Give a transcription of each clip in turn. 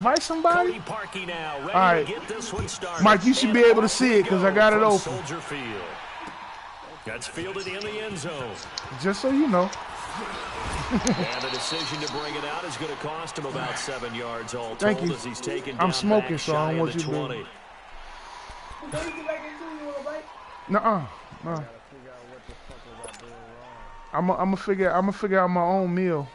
Invite somebody? Now, all right. Mike, you should be able to see it because I got it open. Soldier Field. That's fielded in the end zone. Just so you know. And the decision to bring it out is going to cost him about 7 yards all told. Thank you. As he's taken I'm down smoking, so I don't want you to do. Nuh-uh. No. I'm gonna figure out my own meal.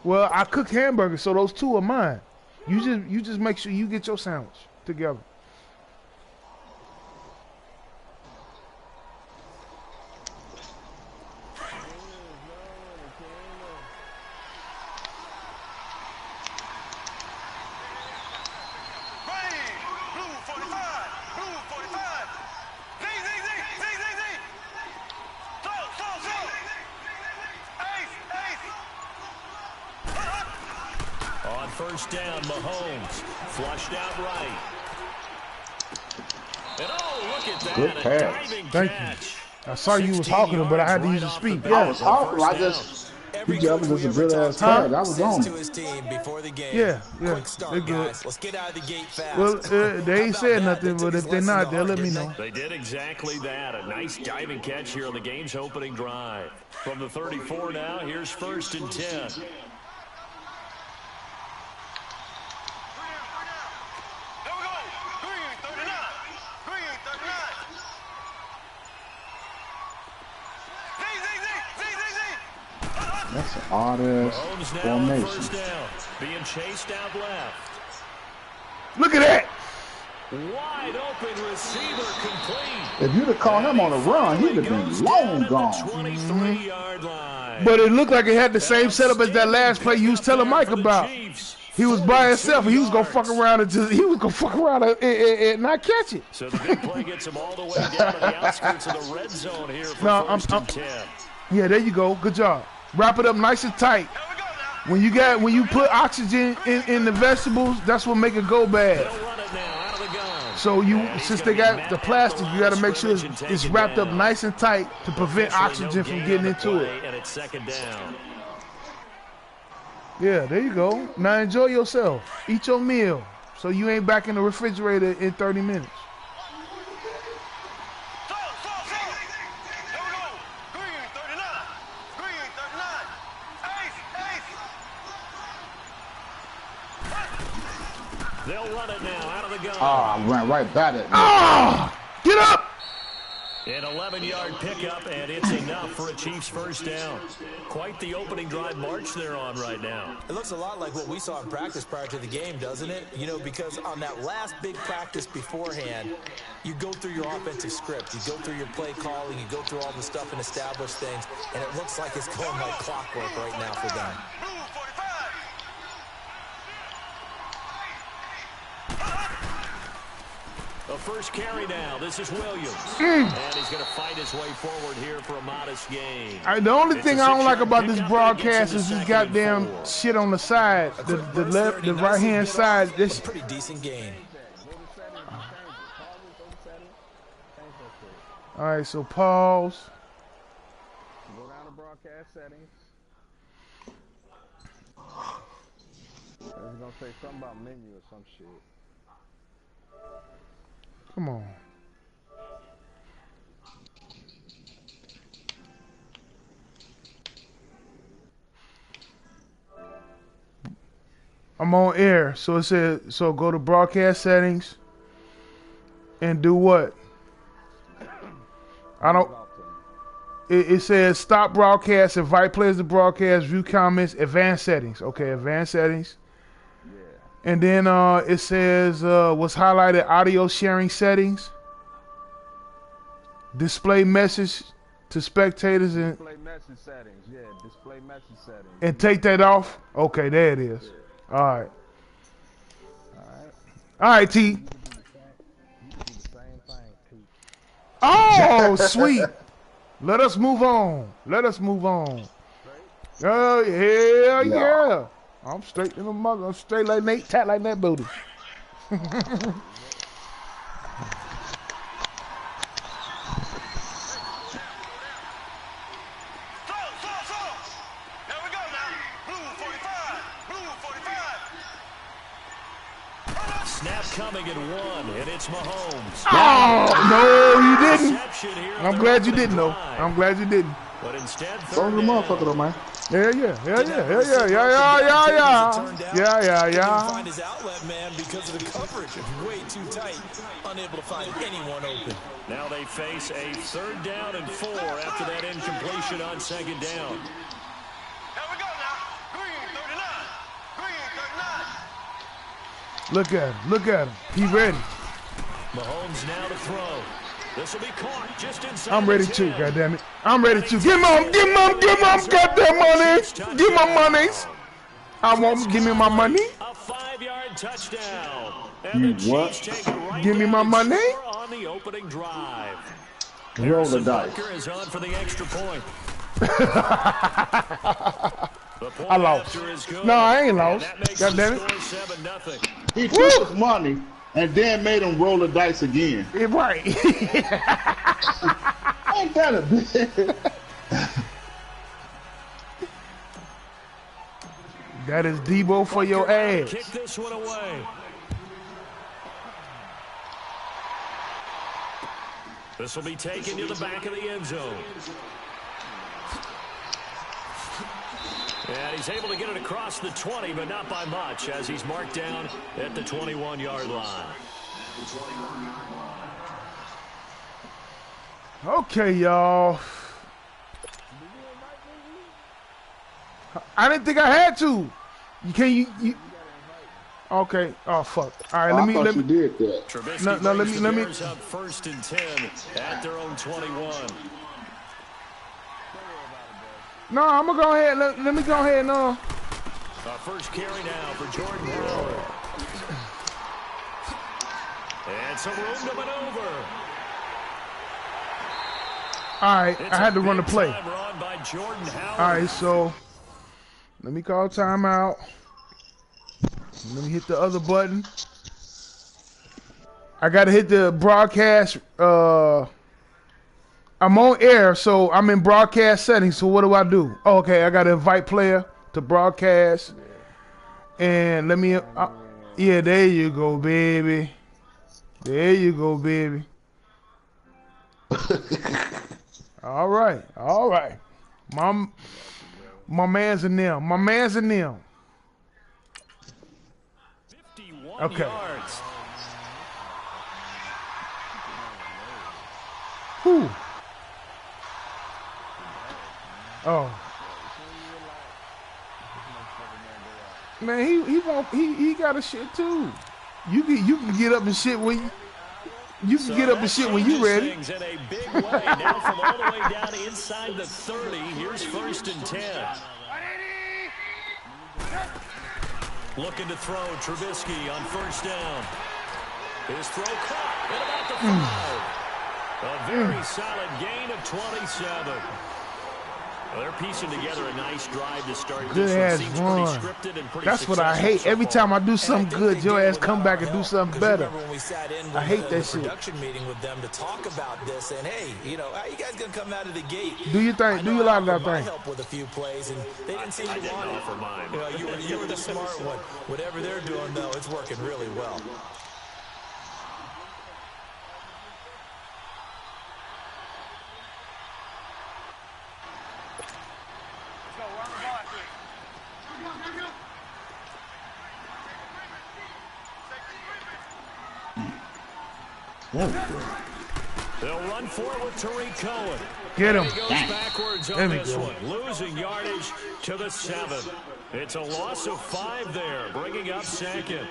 Well, I cook hamburgers, so those two are mine. You just make sure you get your sandwich together. First down, Mahomes flushed out right. And oh, look at that. Good pass. Thank you. I saw you was talking, but I had to use the speed. I was talking. I just. That was just a good ass pass. That was on. Yeah, they're good. Let's get out of the gate fast. Well, they ain't said nothing, but if they're not, they'll let me know. They did exactly that. A nice diving catch here on the game's opening drive. From the 34 now, here's 1st and 10. That's an odd-ass formation. Being chased out left. Look at that. Wide open receiver complete. If you'd have caught him on a run, he'd have been long gone. 23-yard line. But it looked like it had the same setup as that last play you was telling Mike about. He was by himself, and he was gonna fuck around and not catch it. So the big play gets him all the way down to the outskirts of the red zone here for first and 10. Yeah, there you go. Good job. Wrap it up nice and tight. When you put oxygen in the vegetables, that's what make it go bad. So since they got the plastic, you got to make sure it's wrapped up nice and tight to prevent oxygen from getting into it. And it's second down. Yeah, there you go. Now enjoy yourself. Eat your meal so you ain't back in the refrigerator in 30 minutes. They'll run it now out of the gun. I ran right back at me. Get up! An 11-yard pickup, and it's enough for a Chiefs first down. Quite the opening drive march they're on right now. It looks a lot like what we saw in practice prior to the game, doesn't it? You know, because on that last big practice beforehand, you go through your offensive script. You go through your play calling. You go through all the stuff and establish things, and it looks like it's going like clockwork right now for them. The first carry now. This is Williams. And he's going to fight his way forward here for a modest gain. The only thing I don't like about this broadcast is this goddamn shit on the side. The right-hand side. This pretty decent gain. All right, so pause. Go down to broadcast settings. It's going to say something about menu or some shit. Come on. I'm on air, so it says, so go to broadcast settings and do what? I don't. It says stop broadcast, invite players to broadcast, view comments, advanced settings. Okay, advanced settings. And then it says what's highlighted, audio sharing settings, display message to spectators, and display message settings. Yeah, display message settings. And take that off. Okay, there it is. Yeah. All right. All right, T. Oh, sweet. Let us move on. Oh, hell yeah. I'm straight in the mother. I'm straight like Nate, tat like that booty. snap coming at 1, and it's Mahomes. Oh, no, you didn't. I'm glad you didn't, though. I'm glad you didn't. But instead, Throw the motherfucker, though, man. Yeah. Find his outlet man because of the coverage. Way too tight. Unable to find anyone open. Now they face a 3rd down and 4 after that incompletion on 2nd down. Here we go now. Green 39. Green 39. Look at him. He ready. Mahomes now to throw. This will be caught just inside. I'm ready too, goddammit. I'm ready too. Give him, goddamn money. Give my monies. I want, give me my money. A 5-yard touchdown. You what? Give me my money. On the opening drive. Roll the dice. Is on for the extra point. I lost. No, I ain't lost. Goddammit. He took his money and then made him roll the dice again. Right. Ain't that a bitch? That is Debo for your ass. Kick this one away. This will be taken to the back of the end zone. And he's able to get it across the 20, but not by much, as he's marked down at the 21-yard line. Okay, y'all. I didn't think I had to. You Okay. Oh fuck. All right. Let me. You did that. Trubisky let me. Up 1st and 10 at their own 21. No, I'm gonna go ahead. Let me go ahead. No. First carry now for Jordan Brewer. And some room to maneuver. All right, I had to run the play. All right, so let me call timeout. Let me hit the other button. I got to hit the broadcast. I'm on air, so I'm in broadcast settings. So what do I do? Oh, okay, I got to invite player to broadcast. And let me, yeah, there you go, baby. There you go, baby. All right. My man's in them. My man's in them. 51 okay. yards. Whew. Oh. Man, he got a shit too. You can get up and shit when you can get up and shit when you ready. In a big way. Now from all the way down inside the 30. Here's 1st and 10. Looking to throw Trubisky on 1st down. His throw caught at about the 5. A very solid gain of 27. Well, they're piecing together a nice drive to start. Good ass run. That's what I hate. Every time I do something good, your ass come back and do something better. I hate that shit. Production meeting with them to talk about this, and hey, you know, how you guys gonna come out of the gate? Do your thing. Do your lot of that thing. Help with a few plays, and they didn't seem to want it. For mine. You know, you were the smart one. Whatever they're doing, though, it's working really well. They'll run forward to Tariq Cohen. Get him. He goes backwards on this one, losing yardage to the 7. It's a loss of 5 there, bringing up 2nd.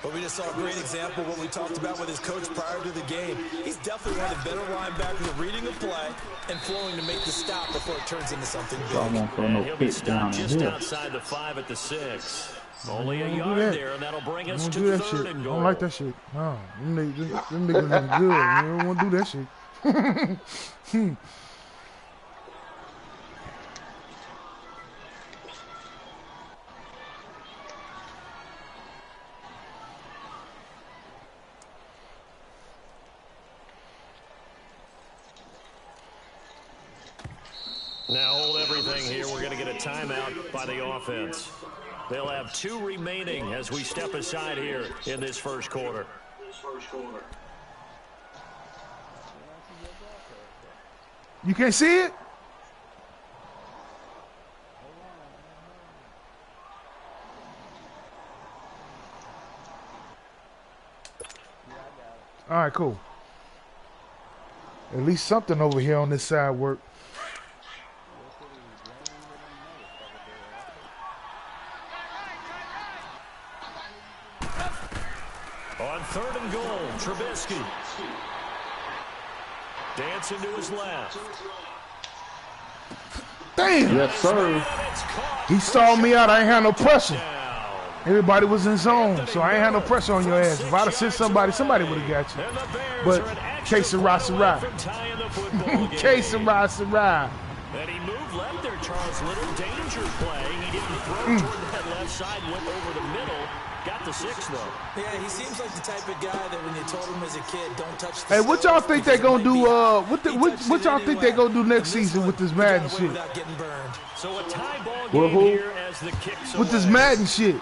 But we just saw a great example of what we talked about with his coach prior to the game. He's definitely one of the better linebackers at reading a play and flowing to make the stop before it turns into something big. And he'll be stopped just outside the 5 at the 6. Only a yard there, and that'll bring us to 3rd and goal. I don't like that shit. No, them niggas is good. You don't want to do that shit. Now hold everything here. We're going to get a timeout by the offense. They'll have 2 remaining as we step aside here in this first quarter. You can't see it? All right, cool. At least something over here on this side work. On 3rd and goal, Trubisky. Dancing to his left. Damn. Yes, sir. He stalled me out. I ain't had no pressure. Everybody was in zone, so I ain't had no pressure on your ass. If I'd have sent somebody would have got you. But que sera, sera. Que sera, sera. And he moved left there, Charles. Little danger play. He didn't throw toward that left side, went over the middle. Got the 6, though. Yeah, he seems like the type of guy that when you told him as a kid, don't touch the Hey, what y'all think they gonna do? What y'all think they gonna do next season with this Madden shit? So a tie ball game here as the kicks with this Madden shit.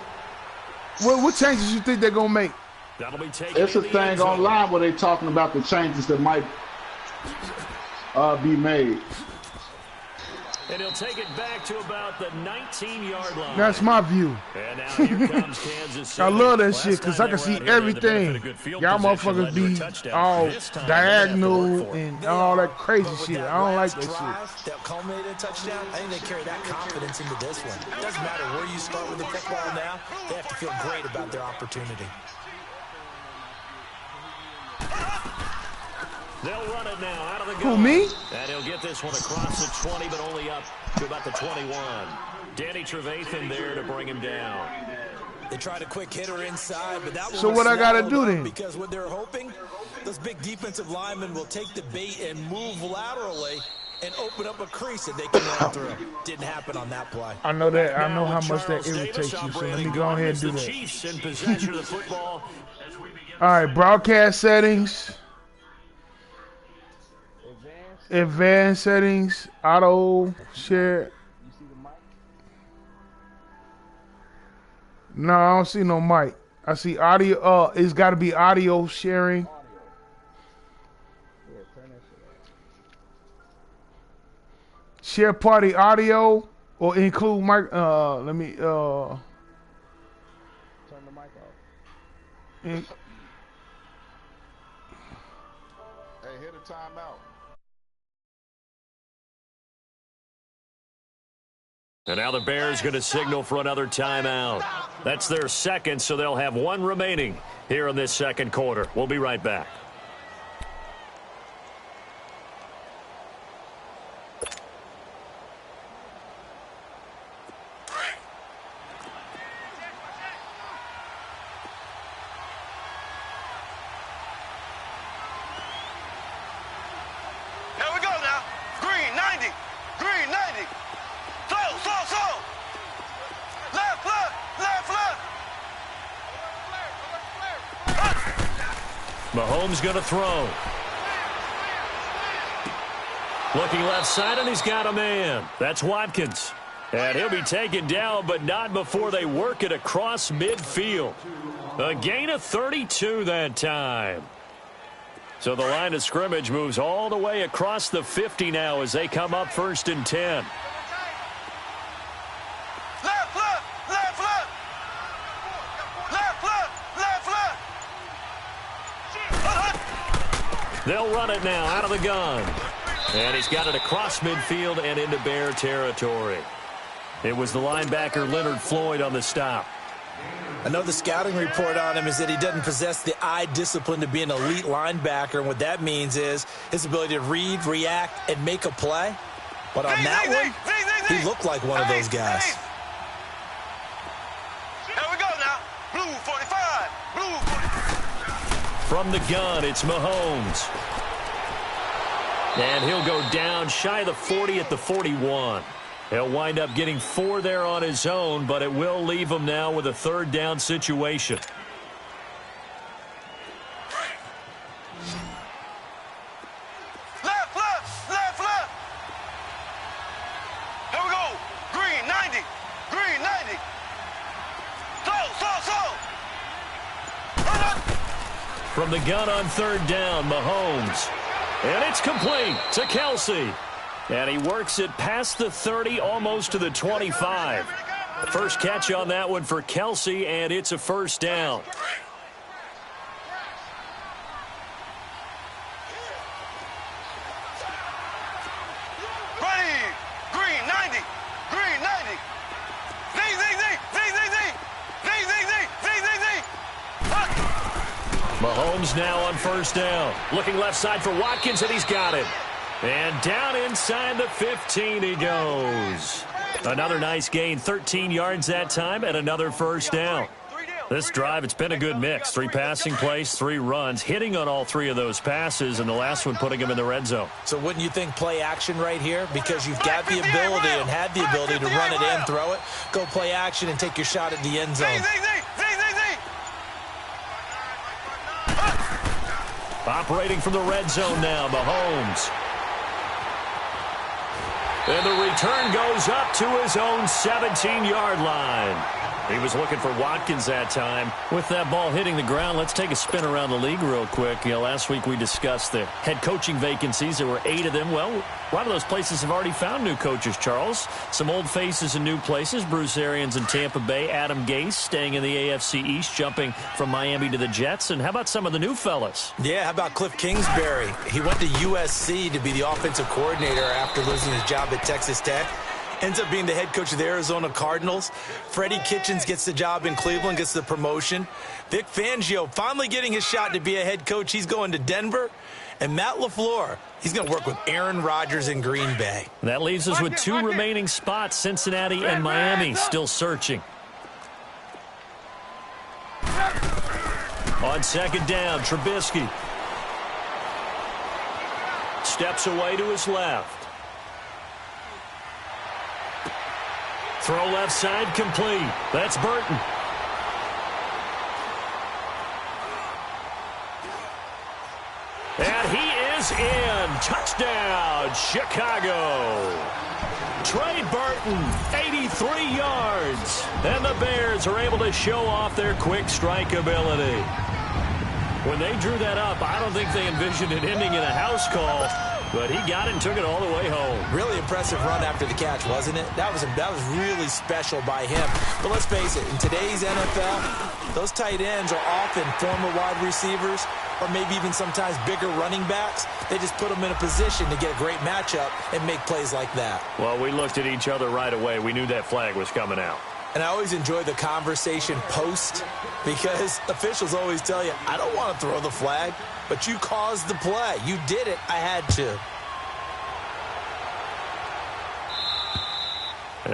What changes you think they're gonna make? That'll be taken. It's a thing online where they talking about the changes that might be made. And he'll take it back to about the 19-yard line. That's my view. And now here comes Kansas City. I love that shit because I can see everything. Y'all motherfuckers be all diagonal and all that crazy shit. I don't like that shit. That culminated in touchdown, I think they carry that confidence into this one. It doesn't matter where you start with the football now. They have to feel great about their opportunity. They'll run it now out of the Who, gun. me? And he'll get this one across the 20, but only up to about the 21. Danny Trevathan there to bring him down. They tried a quick hitter inside, but that one So what I gotta do then? Because what they're hoping, those big defensive linemen will take the bait and move laterally and open up a crease that they can run through. Didn't happen on that play. I know that. I know how much that irritates you. So let me go ahead and do that. Chiefs in possession of the football. All right, broadcast settings. Advanced settings, auto share. No, I don't see no mic. I see audio. It's got to be audio sharing. Share party audio or include mic. Let me. Turn the mic off. Hey, hit a timeout. And now the Bears going to signal for another timeout. That's their second, so they'll have 1 remaining here in this second quarter. We'll be right back. Here we go now. Green 90. Green 90. Slow. Left. Mahomes going to throw. Looking left side, and he's got a man. That's Watkins. And he'll be taken down, but not before they work it across midfield. A gain of 32 that time. So the line of scrimmage moves all the way across the 50 now as they come up 1st and 10. They'll run it now out of the gun. And he's got it across midfield and into Bear territory. It was the linebacker Leonard Floyd on the stop. I know the scouting report on him is that he doesn't possess the eye discipline to be an elite linebacker, and what that means is his ability to read, react, and make a play. But on that one, he looked like one of those guys. Here we go now. Blue 45. Blue 45. From the gun, it's Mahomes. And he'll go down shy of the 40 at the 41. He'll wind up getting 4 there on his own, but it will leave him now with a 3rd down situation. Left. Here we go. Green 90. Green 90. From the gun on third down, Mahomes. And it's complete to Kelce. And he works it past the 30, almost to the 25. First catch on that one for Kelce, and it's a first down. Mahomes now on first down. Looking left side for Watkins, and he's got it. And down inside the 15 he goes. Another nice gain, 13 yards that time, and another first down. This drive, it's been a good mix. 3 passing plays, 3 runs, hitting on all 3 of those passes, and the last one putting him in the red zone. So wouldn't you think play action right here? Because you've got the ability and had the ability to run it in, throw it, go play action, and take your shot at the end zone. Operating from the red zone now, Mahomes. And the return goes up to his own 17-yard line. He was looking for Watkins that time. With that ball hitting the ground, let's take a spin around the league real quick. Last week we discussed the head coaching vacancies. There were 8 of them. Well, a lot of those places have already found new coaches, Charles. Some old faces in new places. Bruce Arians in Tampa Bay. Adam Gase staying in the AFC East, jumping from Miami to the Jets. And how about some of the new fellas? Yeah, how about Cliff Kingsbury? He went to USC to be the offensive coordinator after losing his job at Texas Tech. Ends up being the head coach of the Arizona Cardinals. Freddie Kitchens gets the job in Cleveland, gets the promotion. Vic Fangio finally getting his shot to be a head coach. He's going to Denver. And Matt LaFleur, he's going to work with Aaron Rodgers in Green Bay. That leaves us with 2 remaining spots, Cincinnati and Miami, still searching. On second down, Trubisky. Steps away to his left. Throw left side complete. That's Burton. And he is in. Touchdown, Chicago. Trey Burton, 83 yards. And the Bears are able to show off their quick strike ability. When they drew that up, I don't think they envisioned it ending in a house call. But he got it and took it all the way home. Really impressive run after the catch, wasn't it? That was really special by him. But let's face it, in today's NFL, those tight ends are often former wide receivers or maybe even sometimes bigger running backs. They just put them in a position to get a great matchup and make plays like that. Well, we looked at each other right away. We knew that flag was coming out. And I always enjoy the conversation post because officials always tell you, I don't want to throw the flag, but you caused the play. You did it. I had to.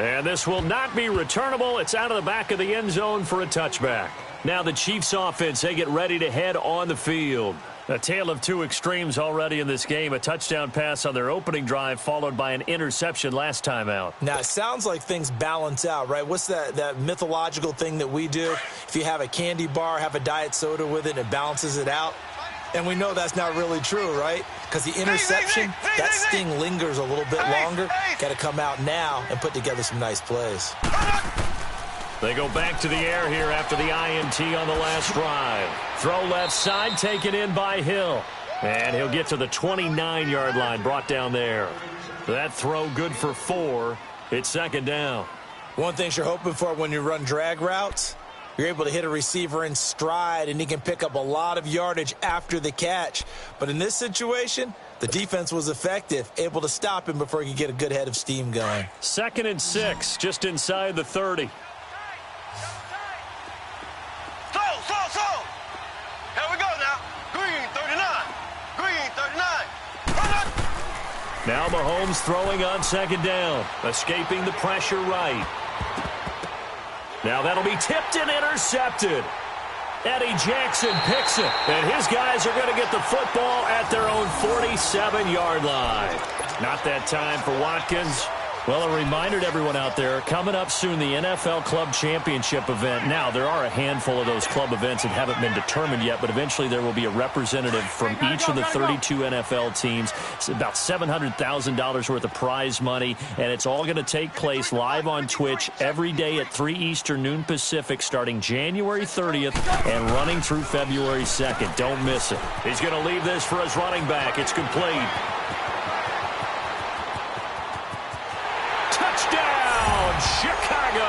And this will not be returnable. It's out of the back of the end zone for a touchback. Now the Chiefs offense, they get ready to head on the field. A tale of 2 extremes already in this game. A touchdown pass on their opening drive followed by an interception last time out. Now, it sounds like things balance out, right? What's that mythological thing that we do? If you have a candy bar, have a diet soda with it, it balances it out. And we know that's not really true, right? Because the interception, that sting lingers a little bit longer. Got to come out now and put together some nice plays. They go back to the air here after the INT on the last drive. Throw left side, taken in by Hill. And he'll get to the 29-yard line, brought down there. That throw good for 4. It's second down. One thing you're hoping for when you run drag routes, you're able to hit a receiver in stride, and he can pick up a lot of yardage after the catch. But in this situation, the defense was effective, able to stop him before he could get a good head of steam going. 2nd and 6, just inside the 30. So. Here we go now. Green 39. Green 39. Now Mahomes throwing on second down, escaping the pressure right. Now that'll be tipped and intercepted. Eddie Jackson picks it, and his guys are going to get the football at their own 47-yard line. Not that time for Watkins. Well, a reminder to everyone out there, coming up soon, the NFL Club Championship event. Now, there are a handful of those club events that haven't been determined yet, but eventually there will be a representative from each of the 32 NFL teams. It's about $700,000 worth of prize money, and it's all going to take place live on Twitch every day at 3 Eastern, noon Pacific, starting January 30th and running through February 2nd. Don't miss it. He's going to leave this for his running back. It's complete. Chicago!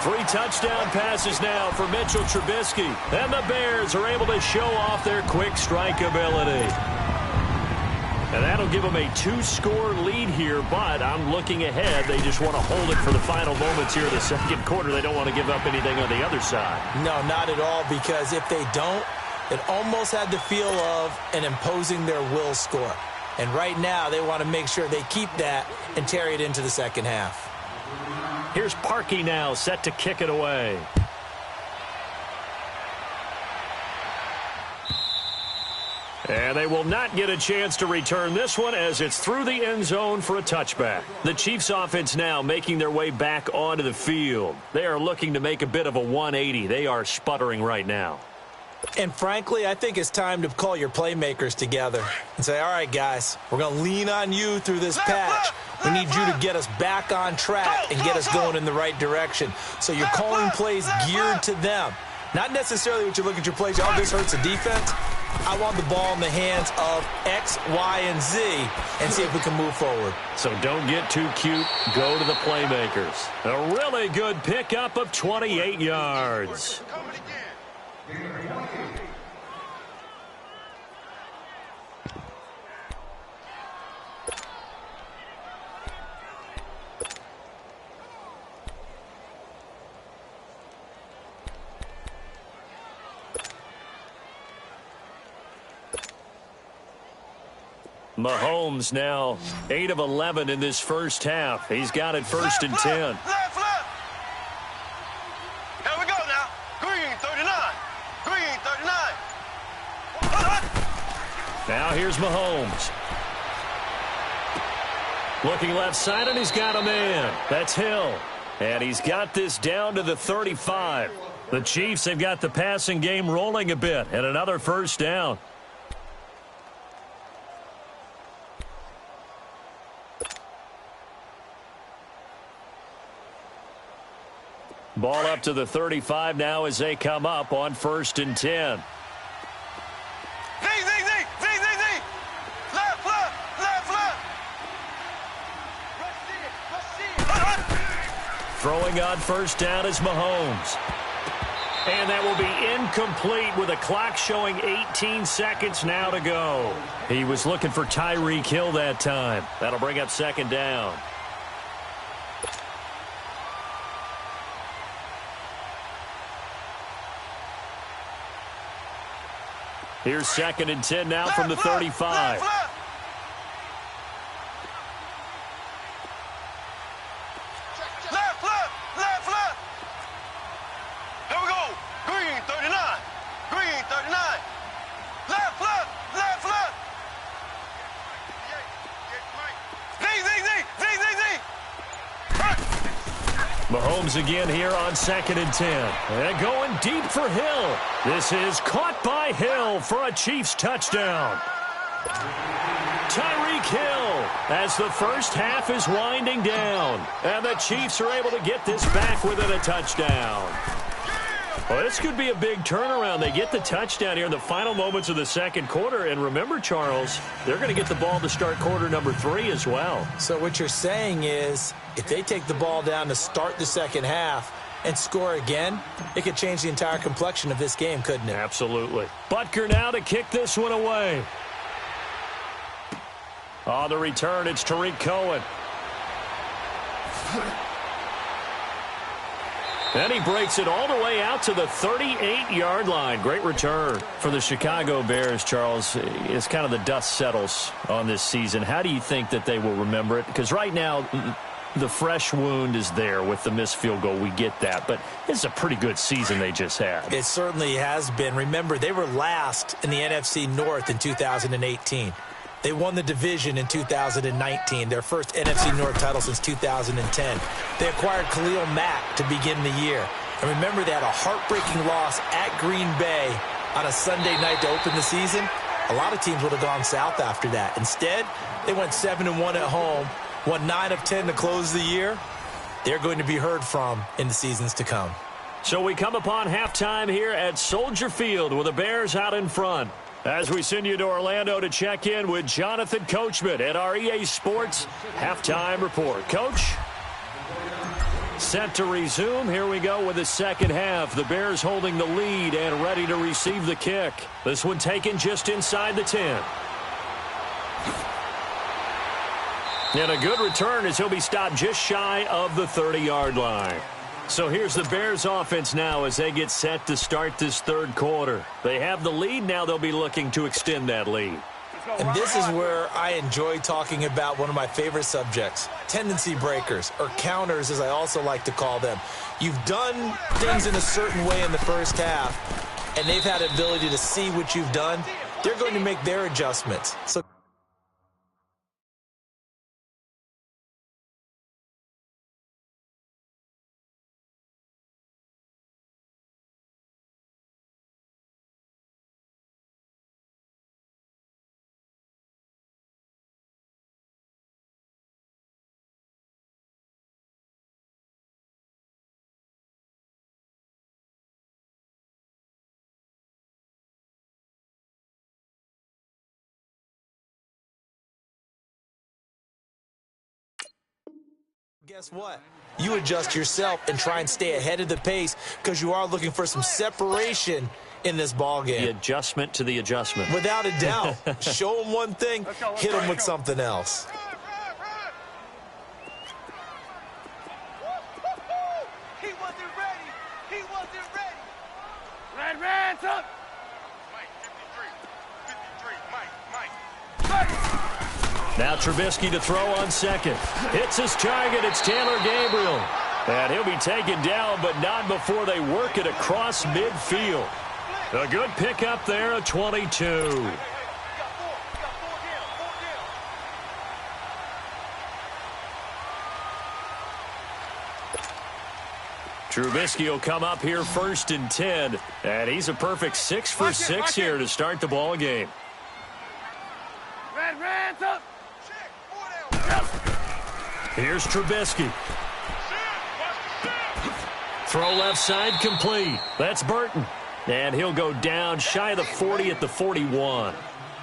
3 touchdown passes now for Mitchell Trubisky. And the Bears are able to show off their quick strike ability. And that'll give them a 2-score lead here, but I'm looking ahead. They just want to hold it for the final moments here in the second quarter. They don't want to give up anything on the other side. No, not at all, because if they don't, it almost had the feel of an imposing their will score. And right now, they want to make sure they keep that and carry it into the second half. Here's Parkey now, set to kick it away. And they will not get a chance to return this one as it's through the end zone for a touchback. The Chiefs offense now making their way back onto the field. They are looking to make a bit of a 180. They are sputtering right now. And frankly, I think it's time to call your playmakers together and say, all right, guys, we're going to lean on you through this patch. We need you to get us back on track and get us going in the right direction. So you're calling plays geared to them. Not necessarily what you look at your plays, oh, this hurts the defense. I want the ball in the hands of X, Y, and Z and see if we can move forward. So don't get too cute. Go to the playmakers. A really good pickup of 28 yards. Mahomes now 8 of 11 in this first half. He's got it first and 10. Here we go now. Green 39. Green 39. Now here's Mahomes. Looking left side, and he's got a man. That's Hill. And he's got this down to the 35. The Chiefs have got the passing game rolling a bit, and another first down. Ball up to the 35 now as they come up on first and 10. Z. Left. Throwing on first down is Mahomes. And that will be incomplete with a clock showing 18 seconds now to go. He was looking for Tyreek Hill that time. That'll bring up second down. Here's second and 10 now from the 35. Left. Here we go. Green 39. Green 39. Left. Z. Mahomes again here on second and 10. And going deep for Hill. This is caught by Hill for a Chiefs touchdown. Tyreek Hill as the first half is winding down. And the Chiefs are able to get this back within a touchdown. Well, this could be a big turnaround. They get the touchdown here in the final moments of the second quarter. And remember, Charles, they're going to get the ball to start quarter number 3 as well. So what you're saying is if they take the ball down to start the second half and score again, it could change the entire complexion of this game, couldn't it? Absolutely. Butker now to kick this one away. On the return, it's Tariq Cohen. And he breaks it all the way out to the 38-yard line. Great return for the Chicago Bears, Charles. It's kind of the dust settles on this season. How do you think that they will remember it? Because right now, the fresh wound is there with the missed field goal. We get that. But it's a pretty good season they just had. It certainly has been. Remember, they were last in the NFC North in 2018. They won the division in 2019, their first NFC North title since 2010. They acquired Khalil Mack to begin the year. And remember, they had a heartbreaking loss at Green Bay on a Sunday night to open the season. A lot of teams would have gone south after that. Instead, they went 7-1 at home, won 9 of 10 to close the year. They're going to be heard from in the seasons to come. So we come upon halftime here at Soldier Field with the Bears out in front. As we send you to Orlando to check in with Jonathan Coachman at our EA Sports Halftime Report. Coach? Set to resume. Here we go with the second half. The Bears holding the lead and ready to receive the kick. This one taken just inside the 10. And a good return as he'll be stopped just shy of the 30-yard line. So here's the Bears offense now as they get set to start this third quarter. They have the lead. Now they'll be looking to extend that lead. And this is where I enjoy talking about one of my favorite subjects, tendency breakers, or counters as I also like to call them. You've done things in a certain way in the first half, and they've had the ability to see what you've done. They're going to make their adjustments. So guess what? You adjust yourself and try and stay ahead of the pace because you are looking for some separation in this ball game. The adjustment to the adjustment. Without a doubt. Show them one thing, hit them with something else. He wasn't ready. He wasn't ready. Red, up. Mike, 53, Mike. Now Trubisky to throw on second. Hits his target. It's Taylor Gabriel. And he'll be taken down, but not before they work it across midfield. A good pickup there at 22. Trubisky will come up here 1st and 10. And he's a perfect 6 for 6 here to start the ball game. Red, up. Here's Trubisky. Throw left side complete. That's Burton. And he'll go down shy of the 40 at the 41.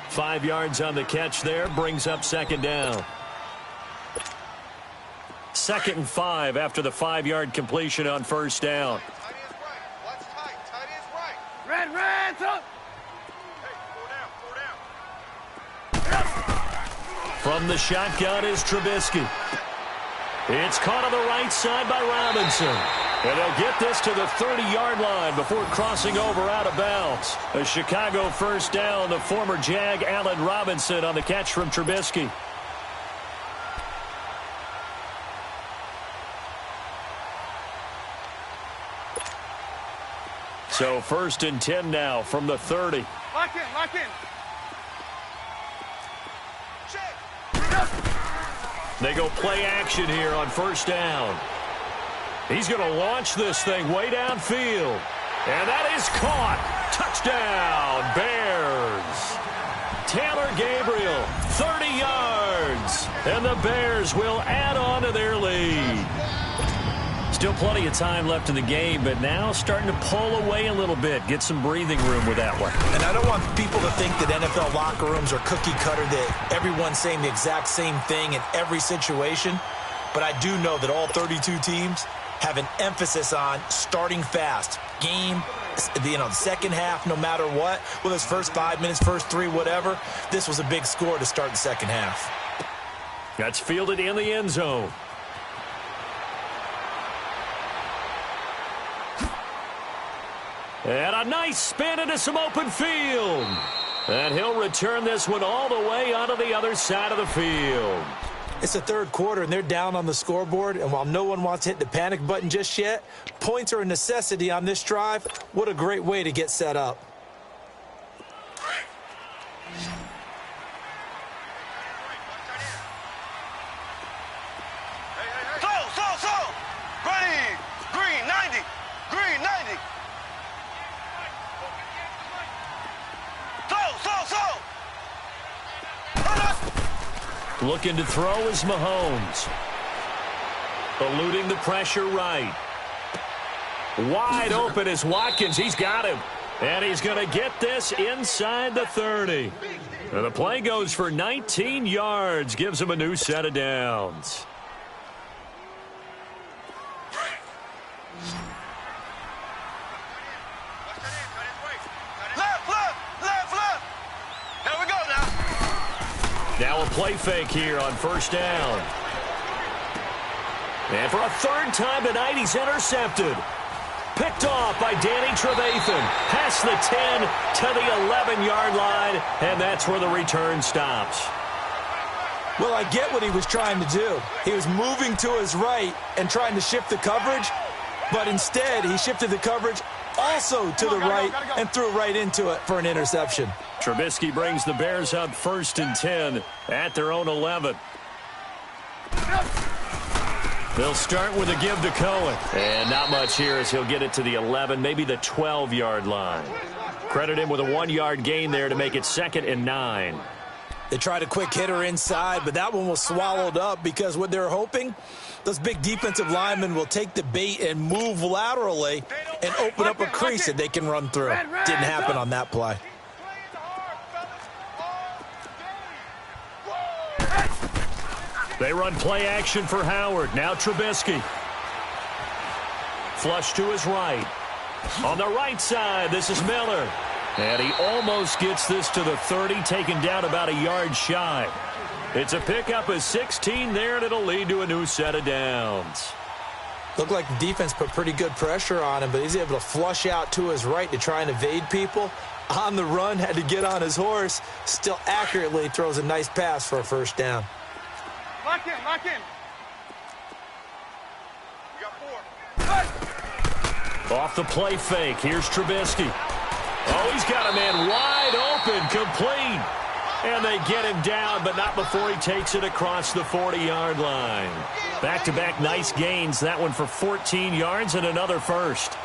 5 yards on the catch there. Brings up second down. 2nd and 5 after the 5-yard completion on first down. Red, up. From the shotgun is Trubisky. It's caught on the right side by Robinson. And they'll get this to the 30-yard line before crossing over out of bounds. A Chicago first down, the former Jag Allen Robinson on the catch from Trubisky. So 1st and 10 now from the 30. Lock in. They go play action here on first down. He's going to launch this thing way downfield. And that is caught. Touchdown, Bears. Taylor Gabriel, 30 yards. And the Bears will add on to their lead. Still plenty of time left in the game, but now starting to pull away a little bit. Get some breathing room with that one. And I don't want people to think that NFL locker rooms are cookie cutter, that everyone's saying the exact same thing in every situation. But I do know that all 32 teams have an emphasis on starting fast. Game, the second half, no matter what. Whether it's first 5 minutes, first 3, whatever. This was a big score to start the second half. That's fielded in the end zone. And a nice spin into some open field. And he'll return this one all the way onto the other side of the field. It's the third quarter, and they're down on the scoreboard. And while no one wants to hit the panic button just yet, points are a necessity on this drive. What a great way to get set up. Looking to throw is Mahomes. Eluding the pressure right. Wide open is Watkins. He's got him. And he's going to get this inside the 30. And the play goes for 19 yards. Gives him a new set of downs. Here we go now. Now a play fake here on first down. And for a third time tonight, he's intercepted. Picked off by Danny Trevathan. Past the 10 to the 11-yard line, and that's where the return stops. Well, I get what he was trying to do. He was moving to his right and trying to shift the coverage, but instead he shifted the coverage also to the right and threw right into it for an interception. Trubisky brings the Bears up 1st and 10 at their own 11. They'll start with a give to Cohen. And not much here as he'll get it to the 11, maybe the 12-yard line. Credit him with a 1-yard gain there to make it 2nd and 9. They tried a quick hitter inside, but that one was swallowed up because what they're hoping, those big defensive linemen will take the bait and move laterally and open up a crease that they can run through. Didn't happen on that play. They run play action for Howard. Now Trubisky. Flush to his right. On the right side, this is Miller. And he almost gets this to the 30, taken down about a yard shy. It's a pickup of 16 there, and it'll lead to a new set of downs. Looked like the defense put pretty good pressure on him, but he's able to flush out to his right to try and evade people. On the run, had to get on his horse. Still accurately throws a nice pass for a first down. Lock in, lock in. We got 4. Off the play fake, here's Trubisky. Oh, he's got a man wide open, complete. And they get him down, but not before he takes it across the 40-yard line. Back-to-back nice gains, that one for 14 yards and another first.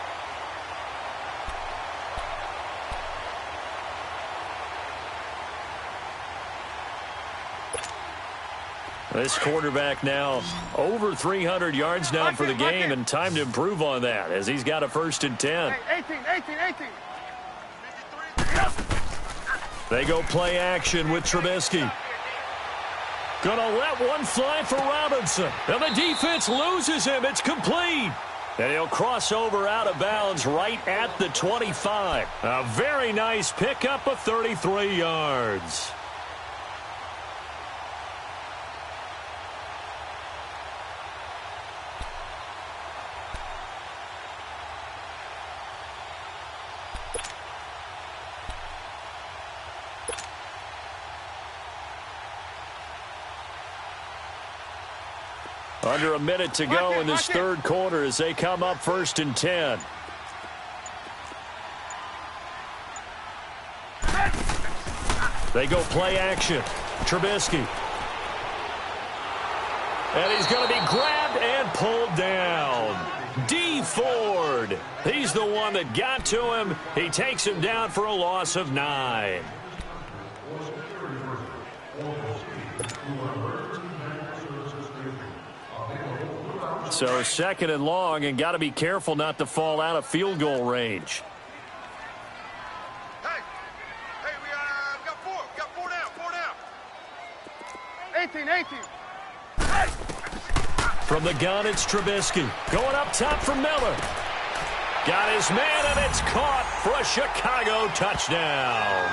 This quarterback now over 300 yards now for the game, and time to improve on that as he's got a 1st and 10. 18. They go play action with Trubisky. Gonna let one fly for Robinson. And the defense loses him. It's complete. And he'll cross over out of bounds right at the 25. A very nice pickup of 33 yards. Under a minute to go in this third quarter as they come up 1st and 10. They go play action. Trubisky. And he's going to be grabbed and pulled down. D. Ford. He's the one that got to him. He takes him down for a loss of 9. So 2nd and long, and got to be careful not to fall out of field goal range. Hey, we got 4. We got 4 down. 18. From the gun, it's Trubisky. Going up top for Miller. Got his man, and it's caught for a Chicago touchdown.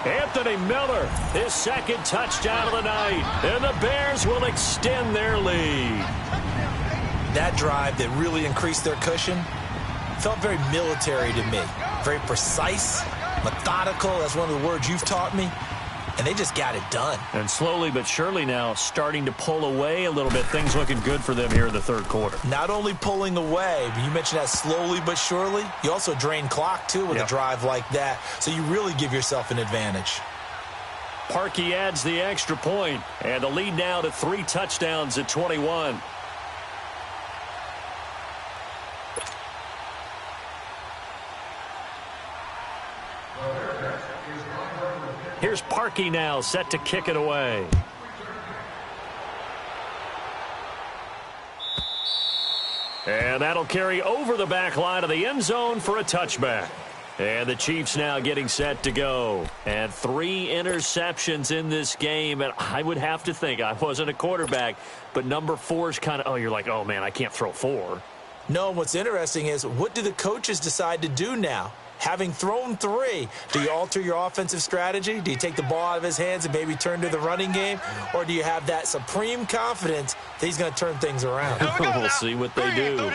Anthony Miller, his 2nd touchdown of the night. And the Bears will extend their lead. That drive that really increased their cushion felt very military to me. Very precise, methodical. That's one of the words you've taught me. And they just got it done. And slowly but surely now starting to pull away a little bit. Things looking good for them here in the third quarter. Not only pulling away, but you mentioned that slowly but surely. You also drain clock, too, with a drive like that. So you really give yourself an advantage. Parkey adds the extra point. And the lead now to 3 touchdowns at 21. Here's Parkey now, set to kick it away. And that'll carry over the back line of the end zone for a touchback. And the Chiefs now getting set to go. And 3 interceptions in this game. And I would have to think, I wasn't a quarterback, but number 4 is kind of, you're like, oh, man, I can't throw 4. No, what's interesting is what do the coaches decide to do now? Having thrown 3, do you alter your offensive strategy? Do you take the ball out of his hands and maybe turn to the running game? Or do you have that supreme confidence that he's going to turn things around? We'll see what they do.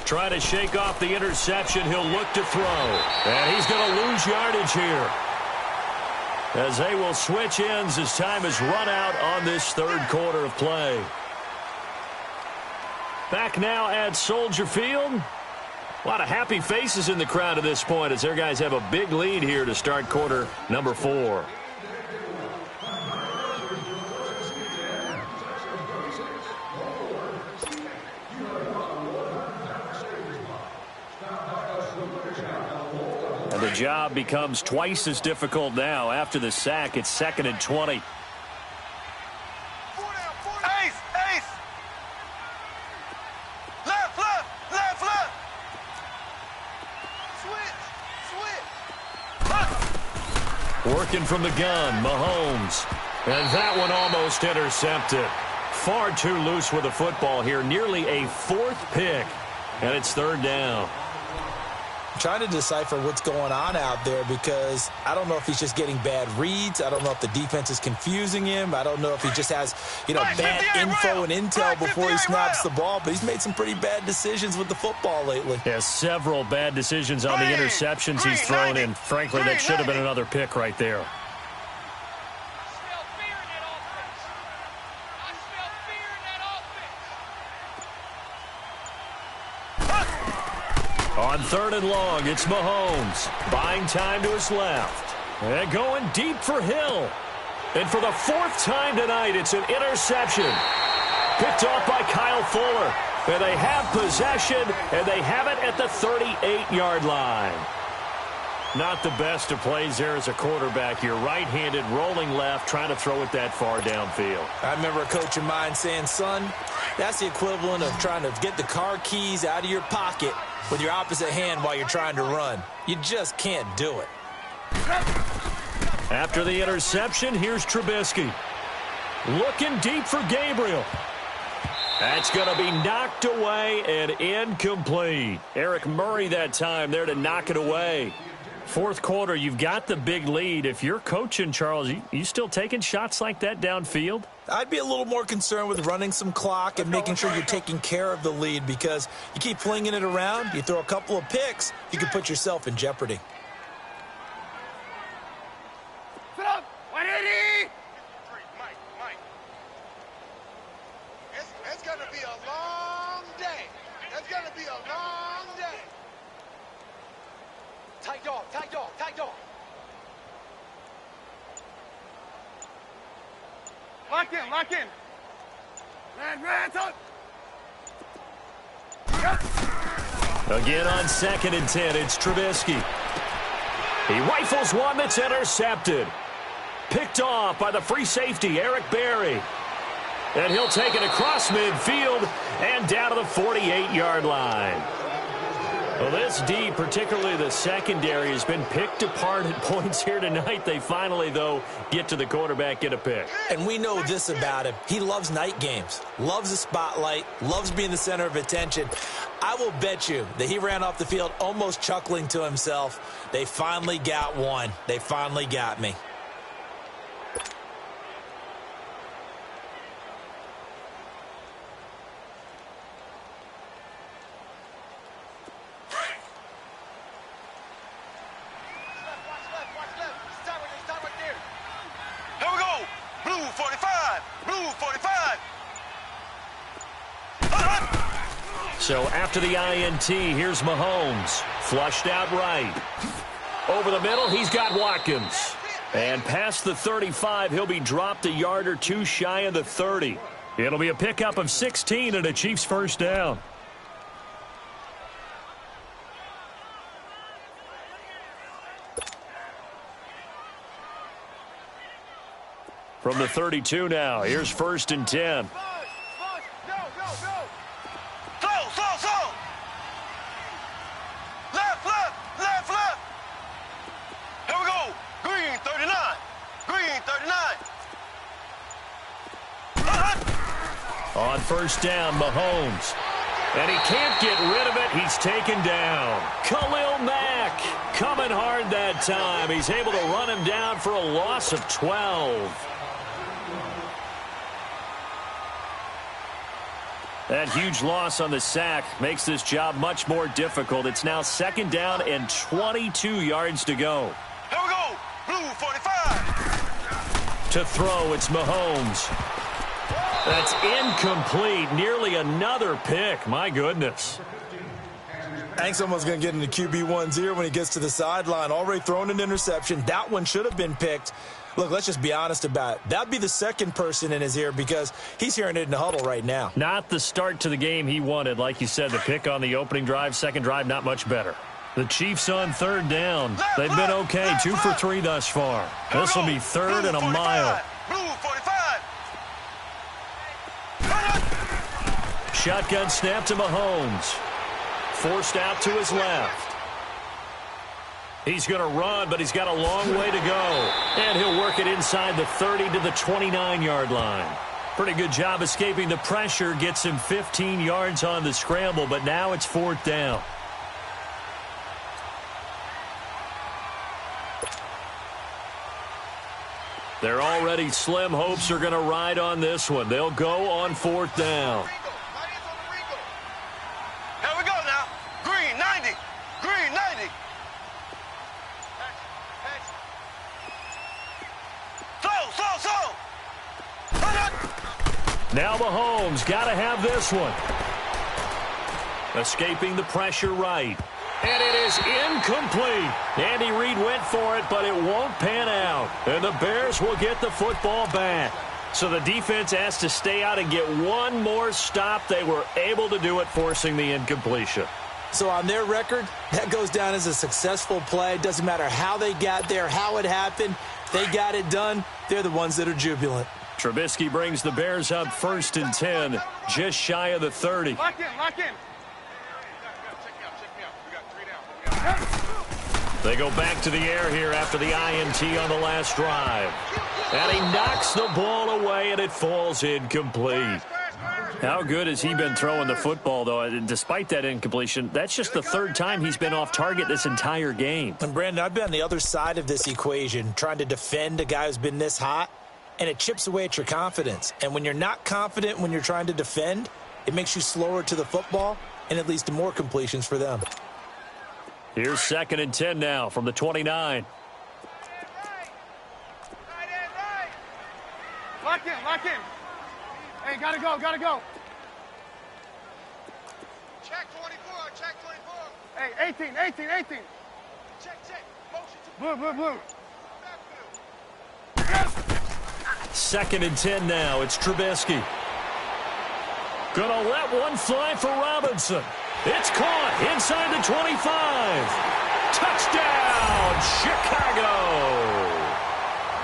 Try to shake off the interception. He'll look to throw. And he's going to lose yardage here, as they will switch ends as time is run out on this third quarter of play. Back now at Soldier Field. A lot of happy faces in the crowd at this point as their guys have a big lead here to start quarter number 4. And the job becomes twice as difficult now. After the sack, it's 2nd and 20. Working from the gun, Mahomes. And that one almost intercepted. Far too loose with the football here. Nearly a 4th pick. And it's 3rd down. I'm trying to decipher what's going on out there because I don't know if he's just getting bad reads. I don't know if the defense is confusing him. I don't know if he just has, bad info and intel before he snaps the ball. But he's made some pretty bad decisions with the football lately. Yeah, several bad decisions on the interceptions he's thrown in. Frankly, that should have been another pick right there. On 3rd and long, it's Mahomes. Buying time to his left. And going deep for Hill. And for the 4th time tonight, it's an interception. Picked off by Kyle Fuller. And they have possession, and they have it at the 38-yard line. Not the best of plays there as a quarterback. You're right-handed, rolling left, trying to throw it that far downfield. I remember a coach of mine saying, son, that's the equivalent of trying to get the car keys out of your pocket with your opposite hand while you're trying to run. You just can't do it. After the interception, here's Trubisky. Looking deep for Gabriel. That's going to be knocked away and incomplete. Eric Murray that time there to knock it away. 4th quarter, you've got the big lead. If you're coaching, Charles, you still taking shots like that downfield? I'd be a little more concerned with running some clock and making sure you're taking care of the lead because you keep flinging it around, you throw a couple of picks, you can put yourself in jeopardy. Sit up! 180! It's going to be a long day. It's going to be a long day. Tight dog, tight dog, tight dog. Lock in, lock in. Man, up. Again on 2nd and 10, it's Trubisky. He rifles one that's intercepted. Picked off by the free safety, Eric Berry. And he'll take it across midfield and down to the 48-yard line. Well, this D, particularly the secondary, has been picked apart at points here tonight. They finally, though, get to the quarterback, get a pick. And we know this about him. He loves night games, loves the spotlight, loves being the center of attention. I will bet you that he ran off the field almost chuckling to himself. They finally got one. They finally got me. So after the INT, here's Mahomes. Flushed out right. Over the middle, he's got Watkins. And past the 35, he'll be dropped a yard or two shy of the 30. It'll be a pickup of 16 and a Chiefs first down. From the 32 now, here's 1st and 10. first down, Mahomes. And he can't get rid of it. He's taken down. Khalil Mack coming hard that time. He's able to run him down for a loss of 12. That huge loss on the sack makes this job much more difficult. It's now 2nd down and 22 yards to go. Here we go. Blue 45. To throw, it's Mahomes. That's incomplete. Nearly another pick. My goodness. Hank's almost going to get into QB1's ear when he gets to the sideline. Already thrown an interception. That one should have been picked. Look, let's just be honest about it. That'd be the second person in his ear because he's hearing it in the huddle right now. Not the start to the game he wanted. Like you said, the pick on the opening drive, second drive, not much better. The Chiefs on 3rd down. They've been okay. 2 for 3 thus far. This will be 3rd and a mile. Blue 45. Shotgun snap to Mahomes. Forced out to his left. He's going to run, but he's got a long way to go. And he'll work it inside the 30 to the 29-yard line. Pretty good job escaping the pressure. Gets him 15 yards on the scramble, but now it's 4th down. They're already slim hopes are going to ride on this one. They'll go on 4th down. Here we go now. Green 90. Green 90. Slow. Now Mahomes got to have this one. Escaping the pressure right. And it is incomplete. Andy Reid went for it, but it won't pan out. And the Bears will get the football back. So the defense has to stay out and get one more stop. They were able to do it, forcing the incompletion. So on their record, that goes down as a successful play. Doesn't matter how they got there, how it happened. They got it done. They're the ones that are jubilant. Trubisky brings the Bears up 1st and 10, just shy of the 30. Lock in. They go back to the air here after the INT on the last drive. And he knocks the ball away, and it falls incomplete. How good has he been throwing the football, though? Despite that incompletion, that's just the 3rd time he's been off target this entire game. And, Brandon, I've been on the other side of this equation, trying to defend a guy who's been this hot, and it chips away at your confidence. And when you're not confident when you're trying to defend, it makes you slower to the football, and it leads to more completions for them. Here's 2nd and 10 now from the 29. Lock in. Hey, gotta go. Check 24. Hey, 18. Check. Motion to blue. 2nd and 10 now. It's Trubisky. Gonna let one fly for Robinson. It's caught inside the 25. Touchdown, Chicago.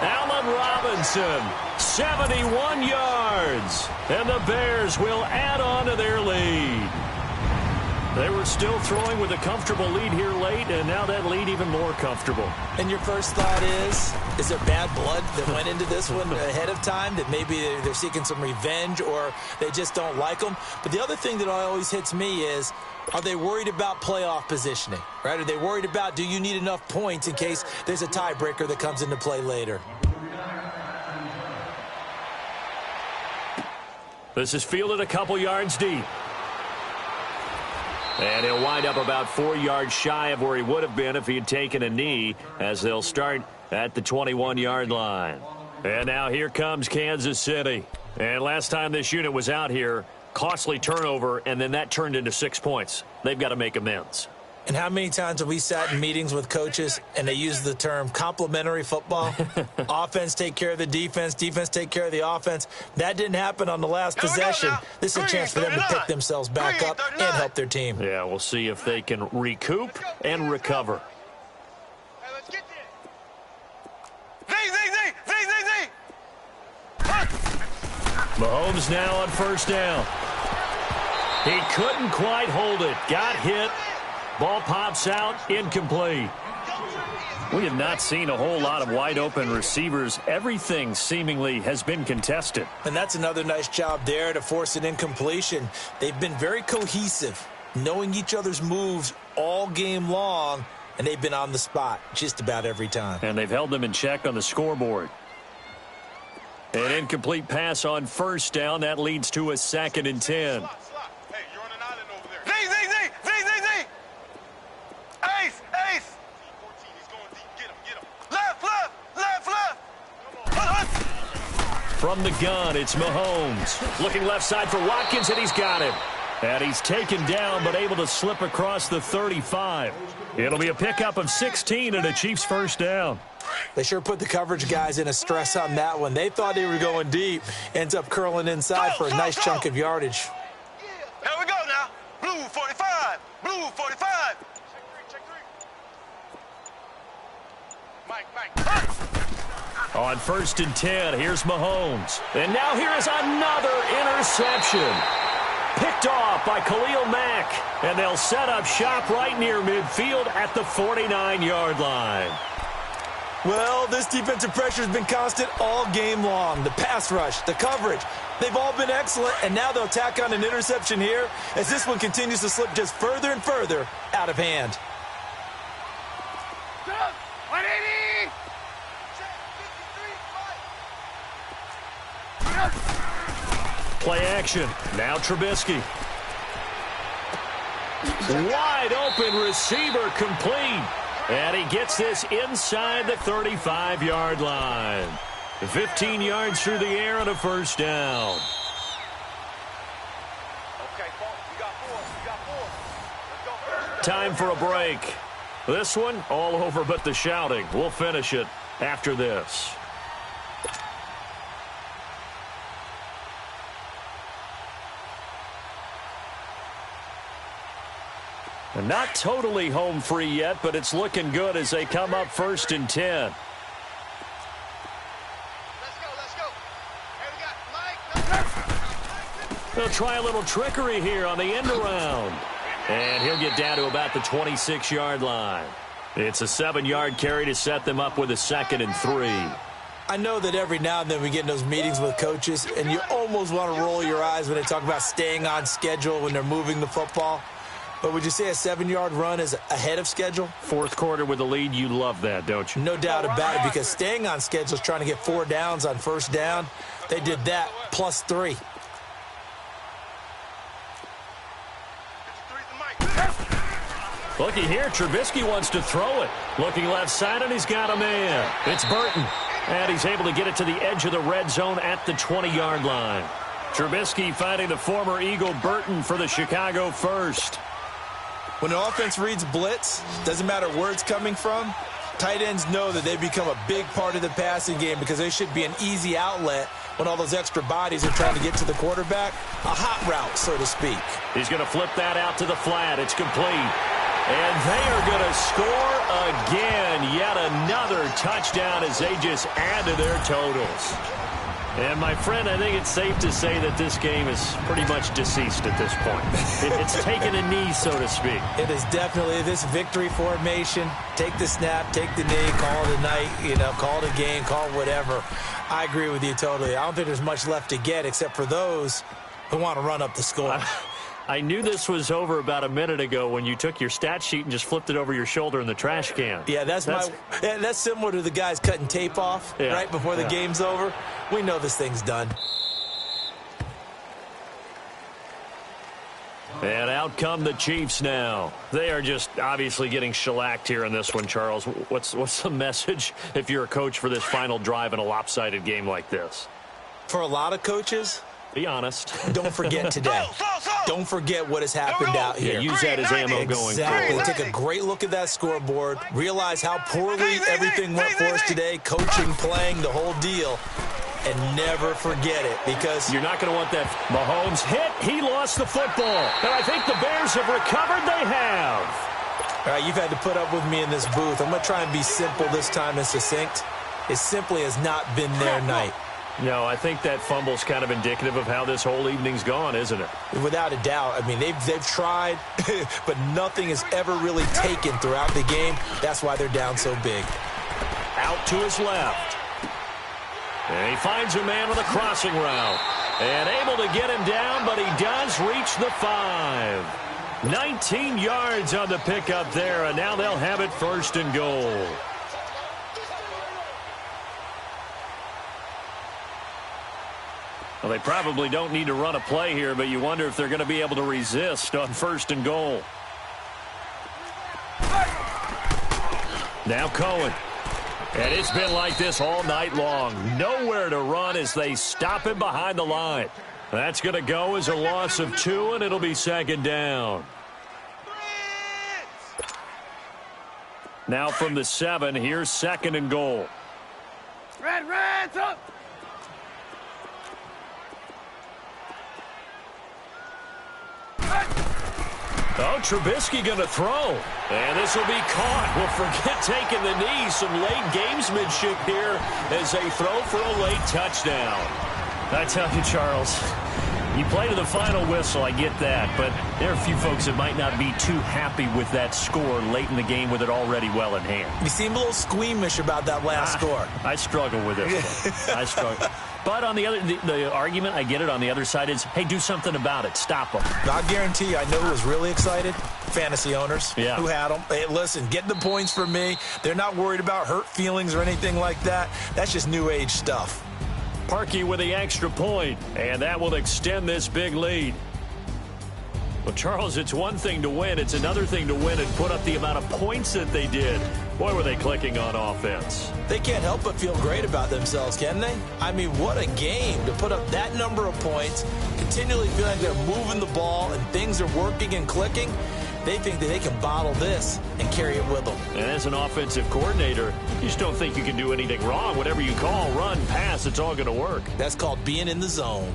Allen Robinson, 71 yards. And the Bears will add on to their lead. They were still throwing with a comfortable lead here late, and now that lead even more comfortable. And your first thought is there bad blood that went into this one ahead of time, that maybe they're seeking some revenge or they just don't like them? But the other thing that always hits me is, are they worried about playoff positioning, right? Are they worried about, do you need enough points in case there's a tiebreaker that comes into play later? This is fielded a couple yards deep. And he'll wind up about 4 yards shy of where he would have been if he had taken a knee, as they'll start at the 21-yard line. And now here comes Kansas City. And last time this unit was out here, costly turnover, and then that turned into 6 points. They've got to make amends. And how many times have we sat in meetings with coaches and they use the term complementary football? Offense take care of the defense, defense take care of the offense. That didn't happen on the last possession. This is a chance for them to pick themselves back up and help their team. Yeah, we'll see if they can recoup and recover. Hey, let's get Z. Mahomes now on first down. He couldn't quite hold it. Got hit. Ball pops out, incomplete. We have not seen a whole lot of wide-open receivers. Everything seemingly has been contested. And that's another nice job there to force an incompletion. They've been very cohesive, knowing each other's moves all game long, and they've been on the spot just about every time. And they've held them in check on the scoreboard. An incomplete pass on first down. That leads to a 2nd and 10. Hey, you're on an island over there. Z. Ace. He's going deep. Get him. Left. From the gun, it's Mahomes. Looking left side for Watkins, and he's got him. And he's taken down, but able to slip across the 35. It'll be a pickup of 16 and a Chiefs first down. They sure put the coverage guys in a stress on that one. They thought they were going deep. Ends up curling inside for a nice chunk of yardage. Here we go now. Blue 45. Check three. Mike. On 1st and 10, here's Mahomes. And now here is another interception. Picked off by Khalil Mack. And they'll set up shop right near midfield at the 49-yard line. Well, this defensive pressure has been constant all game long. The pass rush, the coverage, they've all been excellent, and now they'll tack on an interception here as this one continues to slip just further and further out of hand. 180. Play action. Now Trubisky. Wide open receiver complete. And he gets this inside the 35-yard line. 15 yards through the air and a first down. Okay, we got four. Let's go. Time for a break. This one, all over but the shouting. We'll finish it after this. And not totally home free yet, but it's looking good as they come up 1st and 10. Let's go. Hey, we got Mike. They'll try a little trickery here on the end around. And he'll get down to about the 26-yard line. It's a 7-yard carry to set them up with a 2nd and 3. I know that every now and then we get in those meetings with coaches, and you almost want to roll your eyes when they talk about staying on schedule when they're moving the football. But would you say a 7-yard run is ahead of schedule? 4th quarter with a lead, you love that, don't you? No doubt about it, because staying on schedule is trying to get 4 downs on first down. They did that plus 3. Looky here, Trubisky wants to throw it. Looking left side, and he's got a man. It's Burton. And he's able to get it to the edge of the red zone at the 20-yard line. Trubisky finding the former Eagle Burton for the Chicago first. When an offense reads blitz, doesn't matter where it's coming from, tight ends know that they become a big part of the passing game because they should be an easy outlet when all those extra bodies are trying to get to the quarterback. A hot route, so to speak. He's going to flip that out to the flat. It's complete. And they are going to score again. Yet another touchdown as they just add to their totals. And, my friend, I think it's safe to say that this game is pretty much deceased at this point. It's taken a knee, so to speak. It is definitely this victory formation. Take the snap, take the knee, call it a night, call it a game, call it whatever. I agree with you totally. I don't think there's much left to get except for those who want to run up the score. I knew this was over about a minute ago when you took your stat sheet and just flipped it over your shoulder in the trash can. Yeah, that's similar to the guys cutting tape off right before the game's over. We know this thing's done. And out come the Chiefs now. They are just obviously getting shellacked here in this one, Charles. What's the message if you're a coach for this final drive in a lopsided game like this? For a lot of coaches, be honest. Don't forget today. Don't forget what has happened out here. Yeah, use that as ammo going forward. Exactly. Take a great look at that scoreboard. Realize how poorly everything went for us today. Coaching, playing, the whole deal. And never forget it, because you're not going to want that. Mahomes hit. He lost the football. And I think the Bears have recovered. They have. All right, you've had to put up with me in this booth. I'm going to try and be simple this time and succinct. It simply has not been their night. No, I think that fumble's kind of indicative of how this whole evening's gone, isn't it? Without a doubt. I mean, they've tried, but nothing has ever really taken throughout the game. That's why they're down so big. Out to his left. And he finds a man with a crossing route. And able to get him down, but he does reach the 5. 19 yards on the pickup there, and now they'll have it 1st and goal. Well, they probably don't need to run a play here, but you wonder if they're going to be able to resist on 1st and goal. Now Cohen. And it's been like this all night long. Nowhere to run as they stop him behind the line. That's going to go as a loss of 2, and it'll be 2nd down. Now from the 7, here's 2nd and goal. Reds up! Oh, Trubisky going to throw. And this will be caught. Well, forget taking the knee. Some late gamesmanship here as they throw for a late touchdown. I tell you, Charles, you play to the final whistle, I get that. But there are a few folks that might not be too happy with that score late in the game with it already well in hand. You seem a little squeamish about that last score. I struggle with this one. I struggle. But on the other, the argument, I get it, on the other side is, hey, do something about it. Stop them. I guarantee you, I know who was really excited. Fantasy owners who had them. Hey, listen, get the points for me. They're not worried about hurt feelings or anything like that. That's just new age stuff. Parkey with the extra point, and that will extend this big lead. Well, Charles, it's one thing to win. It's another thing to win and put up the amount of points that they did. Boy, were they clicking on offense. They can't help but feel great about themselves, can they? I mean, what a game to put up that number of points, continually feeling like they're moving the ball and things are working and clicking. They think that they can bottle this and carry it with them. And as an offensive coordinator, you just don't think you can do anything wrong. Whatever you call, run, pass, it's all going to work. That's called being in the zone.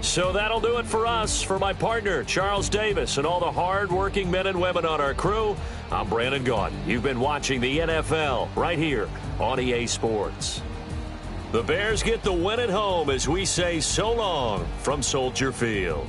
So that'll do it for us. For my partner, Charles Davis, and all the hard-working men and women on our crew, I'm Brandon Gaudin. You've been watching the NFL right here on EA Sports. The Bears get the win at home as we say so long from Soldier Field.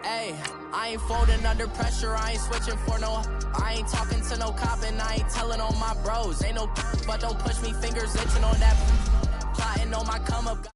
Hey, I ain't folding under pressure, I ain't switching for no. I ain't talking to no cop and I ain't telling on my bros. Ain't no, but don't push me, fingers itching on that. Plotting on my come up.